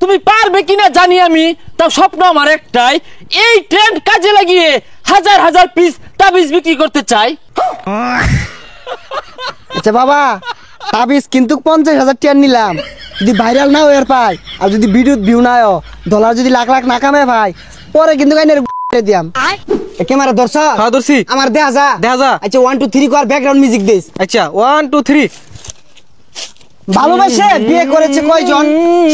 তুমি পারবে কিনা জানি আমি, তাও স্বপ্ন আমার একটাই, এই ট্রেন্ড কাজে লাগিয়ে হাজার হাজার পিস তাবিজ বিক্রি করতে চাই। আচ্ছা বাবা, তাবিজ কিন্তু 50,000 টাকা নিলাম, যদি ভাইরাল না হয়ে পাই আর যদি ভিউ না হয়, ডলার যদি লাখ লাখ না কামে ভাই, পরে কিন্তু দিয়াম। ক্যামেরা ধরছ? হ্যাঁ ধরছি। আমার দেখা যা। আচ্ছা 1 2 3 কর, ব্যাকগ্রাউন্ড মিউজিক দিস। আচ্ছা 1 2 3। ভালোবাসে বিয়ে করেছে কয়জন,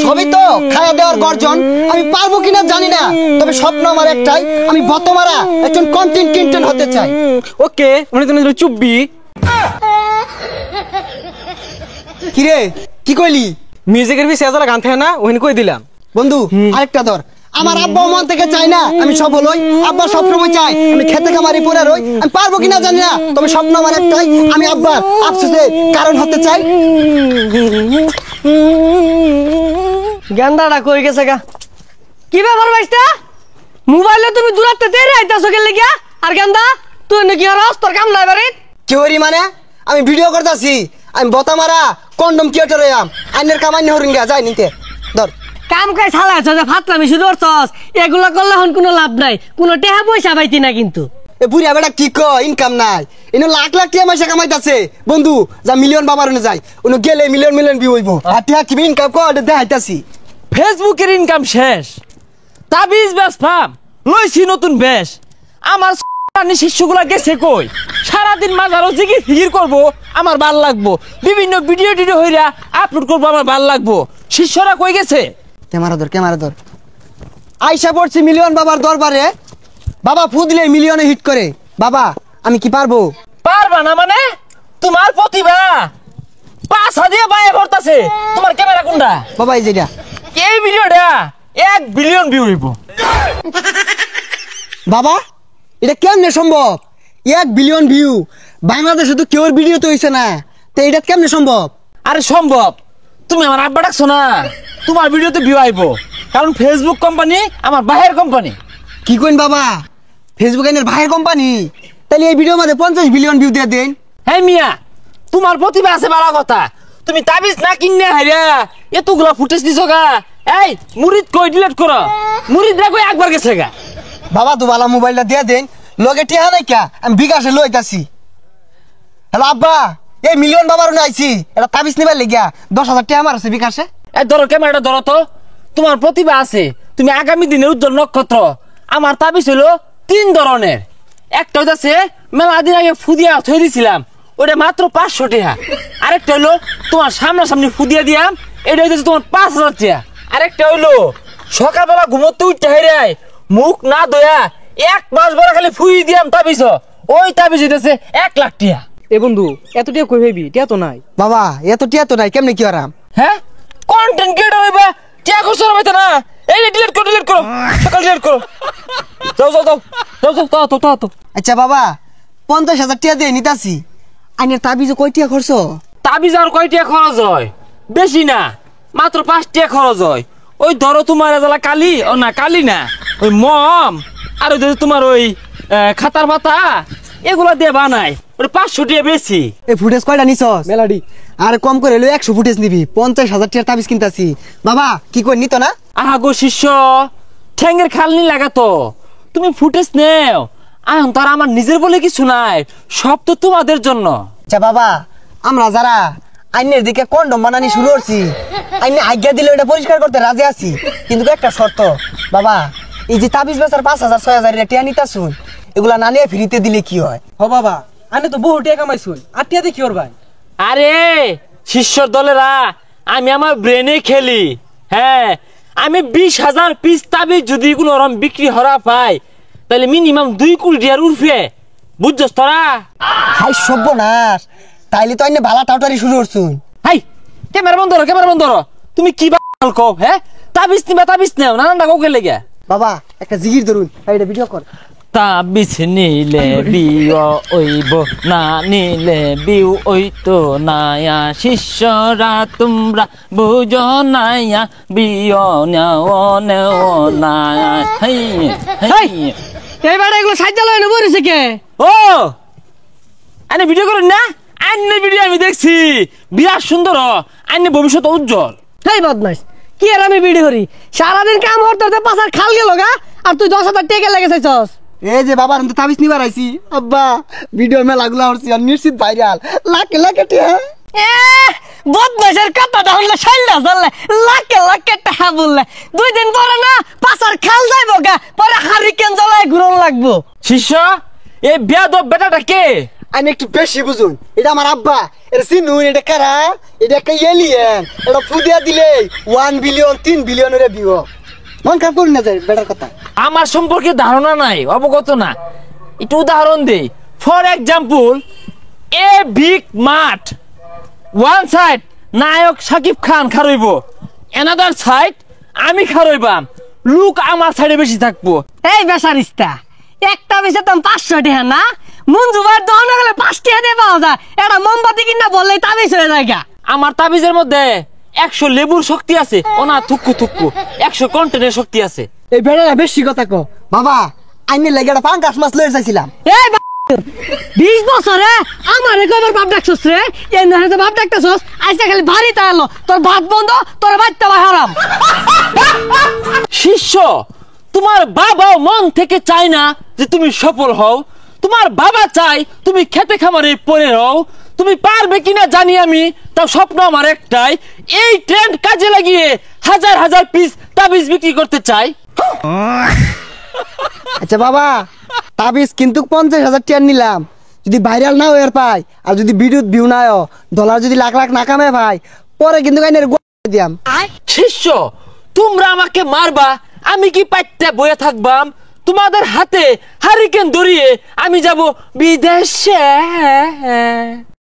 সবই তো খাওয়া দেওয়ার গর্জন। আমি পারবো কিনা জানি না, তবে স্বপ্ন আমার একটাই, আমি বতমারা একজন কন্টেন্ট ক্রিয়েটর হতে চাই। ওকে, মানে তুমি চুপবি। কি রে, কি কইলি? মিউজিকের বি সেজালা গান থাকে না, ওখানে কই দিলাম। বন্ধু আরেকটা ধর। আমার আব্বা মন থেকে চাই না আমি সফল হই, আব্বা সবসময় চাই আমি খেতে খামারি পড়ে রই। আমি পারবো কিনা জানি না, তবে স্বপ্ন আমার একটাই, আমি আব্বার আফসোসের কারণ হতে চাই। গান্দাটা কই গেছে গা? কি ব্যাপার ভাইস্তা, মোবাইলে তুমি দূরাতে তেরে আইতাছো কেন লাগিয়া? আর গান্দা তুই নাকি আর তোর কাম নাই বাড়ি? কি হরি মানে? আমি ভিডিও করতেছি, আমি বতামারা কন্ডম ক্রিয়েটর হইয়াম, আইনের কামান্য হরিঙ্গা যাই নিতে ধর। কাম কাজ চালাইছ যে ফাতলামি শুরু করছস, এগুলা করলে হন কোনো লাভ নাই, কোনো টেহা পয়সা পাইতি না কিন্তু। এ বুড়া বেটা কি কয়, ইনকাম নাই, এনে লাখ লাখ টাকা পয়সা কামাইতাছে। বন্ধু যা মিলিয়ন বাবার ওনে যাই, ওনে গেলে মিলিয়ন মিলিয়ন ভিউ হইব। আর টিয়া কি ইনকাম কর দেখাইতাছি। ফেসবুকের ইনকাম শেষ, তাবিজ বেচলাম, লইছি নতুন বেশ। আমার শিষ্যগুলা গেছে কই? সারাদিন মাজারও জিগির করবো, আমার ভাল লাগবো, বিভিন্ন ভিডিও টিডিও হইরা আপলোড করবো, আমার ভাল লাগবো। শিষ্যরা কই গেছে? ক্যামেরা ধর। আইসা পড়ছি মিলিয়ন বাবার দরবারে, বাবা ফু দিলে মিলিয়নে হিট করে। বাবা আমি কি পারবো? পারবা না মানে? তোমার প্রতিভা পাঁচ দিয়ে বাইরে ভরতাছে। তোমার ক্যামেরা কোনটা? বাবা এই যেটা, এই ভিডিওটা 1 বিলিয়ন ভিউ হইব। বাবা এটা কেমনে সম্ভব? 1 বিলিয়ন ভিউ বাংলাদেশে তো কেউর ভিডিও তো হইছে না, তো এটা কেমনে সম্ভব? আরে সম্ভব, তুমি আমার আব্বা ডাকছো না, তোমার ভিডিওতে ভিউ আইব, কারণ ফেসবুক কোম্পানি আমার বাহির কোম্পানি। কি কইন বাবা, ফেসবুক এর ভাইয়ের কোম্পানি? তাহলে এই ভিডিওর মধ্যে 50 বিলিয়ন ভিউ দিয়ে দেন। হ্যাঁ মিয়া, তোমার প্রতিভা আছে বড় কথা, তুমি তাবিজ না কিনে হাইরা এতগুলা ফুটেজ দিছো গা। এই মুরিদ কই ডিলিট করো, মুরিদ রা কই একবার গেছে গা। বাবা তো ভালো মোবাইলটা দিয়ে দেন, লগে টিয়া নাই কা, আমি বিকাশে লইতাছি। হ্যালো আব্বা, এই মিলিয়ন বাবার আইছি, এটা তাবিজ নিবার লাগিয়া 10,000 টাকা আমার আছে বিকাশে। এই ধরো ক্যামেরাটা ধরো তো, তোমার প্রতিভা আছে, তুমি আগামী দিনের উজ্জ্বল নক্ষত্র। আমার তাবিজ হইলো 3 ধরনের। একটা হইতাছে মেলা দিন আগে ফুদিয়া থই দিছিলাম, ওটা মাত্র 500 টাকা। আরেকটা হইলো তোমার সামনাসামনি ফুদিয়া দিয়াম, এটা হইতেছে তোমার 5,000 টাকা। আরেকটা হইলো সকালবেলা ঘুমোতে উঠতে হেরে মুখ না ধোয়া 1 মাস বড় খালি ফুই দিয়াম তাবিজ, ওই তাবিজ হইতেছে 1 লাখ টাকা। এ বন্ধু এত টিয়া কই ভাবি, টিয়া তো নাই। বাবা এত টিয়া তো নাই, কেমনে কি আরাম? হ্যাঁ কন্টেন্ট ক্রিয়েটর হইবা, টিয়া করছো না ভাইতা না? এই ডিলিট করো সকাল ডিলিট করো। যাও। আচ্ছা বাবা 50,000 টাকা দিয়ে নিতাছি, আইনের তাবিজে কয় টাকা খরচ? তাবিজ আর কয় টাকা খরচ হয়? বেশি না, মাত্র 5 টাকা খরচ হয়। ওই ধরো তোমার এজালা কালি, ও না কালি না, ওই মম আর ওই ধরো তোমার ওই খাতার পাতা, এগুলা দিয়ে বানাই, ওটা 500 টাকা বেশি। এই ফুটেজ কয়টা নিছস? মেলাডি। আর কম করে হলো 100 ফুটেজ নিবি, 50,000 টাকার তাবিজ কিনতাছি। বাবা কি কই নিত না? আহা গো শিষ্য, ঠ্যাঙ্গের খালনি লাগাতো, তুমি ফুটেজ নেও। এখন তার আমার নিজের বলে কিছু নাই, সব তো তোমাদের জন্য। আচ্ছা বাবা, আমরা যারা আইনের দিকে কন্ডম বানানি শুরু করছি, আইনে আজ্ঞা দিলে এটা পরিষ্কার করতে রাজি আছি, কিন্তু একটা শর্ত। বাবা এই যে তাবিজ বেচার 5,000 6,000 টাকা নিতাছুন, এগুলা না নিয়ে ফ্রিতে দিলে কি হয়? হ বাবা, আনে তো বহু টিয়া কামাইছুন, আর টিয়া দেখি ওর ভাই। আরে শিষ্যর দলেরা, আমি আমার ব্রেনে খেলি। হ্যাঁ, আমি 20,000 পিস তাবিজ যদি কোনো রকম বিক্রি হরা পাই, তাহলে মিনিমাম 2 কোটি টাকার উঠবে, বুঝছস তোরা? হাই সর্বনাশ, তাইলে তো আইনে ভালা টাউটারি শুরু করছুন। হাই ক্যামেরা বন্ধ করো, তুমি কি বাল কও? হ্যাঁ তাবিজ নিবা, তাবিজ নেও, নানানটা কোকে লেগে। বাবা একটা জিগির ধরুন, এটা ভিডিও কর। তাবিজ নিলে বিও ওইব, না নিলে বিউ ওইতো নায়া। শিষ্যরা তোমরা বুঝো নায়া, বিও নেও নায়া। এইবার এগুলো সাজ্জালয় না বলেছে কে? ও আইনে ভিডিও করেন না? আইনে ভিডিও আমি দেখছি, বিরাট সুন্দর, আইনে ভবিষ্যৎ উজ্জ্বল। হেই বদমাইশ, কি আর আমি বিড়ি করি সারাদিন কাম করতে পাশার খাল গেল গা আর তুই 10,000 টাকা লেগে চাইছস এই যে বাবার আমি তো তাবিজ নিবার আইছি আব্বা ভিডিও মেলাগুলো হচ্ছে আর নিশ্চিত ভাইরাল লাখে লাখে টিয়া এ বদমাইশের কথা তাহলে শাইলা জানলে লাখে লাখে টাকা বললে 2 দিন পরে না পাশার খাল যাইবো গা পরে হারিকেন জ্বালায় ঘুরন লাগবো শিষ্য এই বেয়াদব বেটাটা কে? আমি একটু বেশি বুঝুন এটা আমার আব্বা এটা চিনুন এটা কারা এটা একটা এলিয়েন এটা ফুদিয়া দিলে 1 বিলিয়ন 3 বিলিয়নের ভিউ মন খারাপ করুন না যায় বেটার কথা আমার সম্পর্কে ধারণা নাই, অবগত না। একটু উদাহরণ দেই। ফর এক্সাম্পল, এ বিগ মাঠ, ওয়ান সাইড নায়ক শাকিব খান খারইব, অ্যানাদার সাইড আমি খারইবাম, লুক আমার সাইডে বেশি থাকবো। এই বেসারিস্তা একটা বেশে তো 500 টাকা না মঞ্জু ভাই দহন গেলে 5 টাকা দিয়ে পাওয়া যায় এটা মোমবাতি কিনা বললেই তাবিজ হয়ে যায় গা। আমার তাবিজের মধ্যে 100 লেবুর শক্তি আছে, ও না থুকু থুকু 100 কন্টেনের শক্তি আছে। এই বেটারা বেশি কথা কো বাবা আইনে লাগে একটা পাঙ্কাশ মাছ লয়ে যাইছিলাম এই 20 বছরে আমার একবার বাপ ডাকছস রে এই না বাপ ডাকছস আইসা খালি বাড়িতে আলো তোর ভাত বন্ধ তোর বাচ্চা হারাম। শিষ্য, তোমার বাবাও মন থেকে চায় না যে তুমি সফল হও। তোমার বাবা চাই তুমি খেতে খামারে পড়ে রও। তুমি পারবে কিনা জানি আমি, তাও স্বপ্ন আমার একটাই, এই ট্রেন্ড কাজে লাগিয়ে হাজার হাজার পিস তাবিজ বিক্রি করতে চাই। আচ্ছা বাবা তাবিজ কিন্তু 50,000 টাকা নিলাম, যদি ভাইরাল না হয়ে পাই আর যদি বিদ্যুৎ ভিউ না হয় ডলার যদি লাখ লাখ না কামে ভাই পরে কিন্তু আইনের দিয়াম। শিষ্য, তোমরা আমাকে মারবা, আমি কি পাইতে বয়ে থাকবাম? তোমাদের হাতে হারিকেন ধরিয়ে আমি যাব বিদেশে।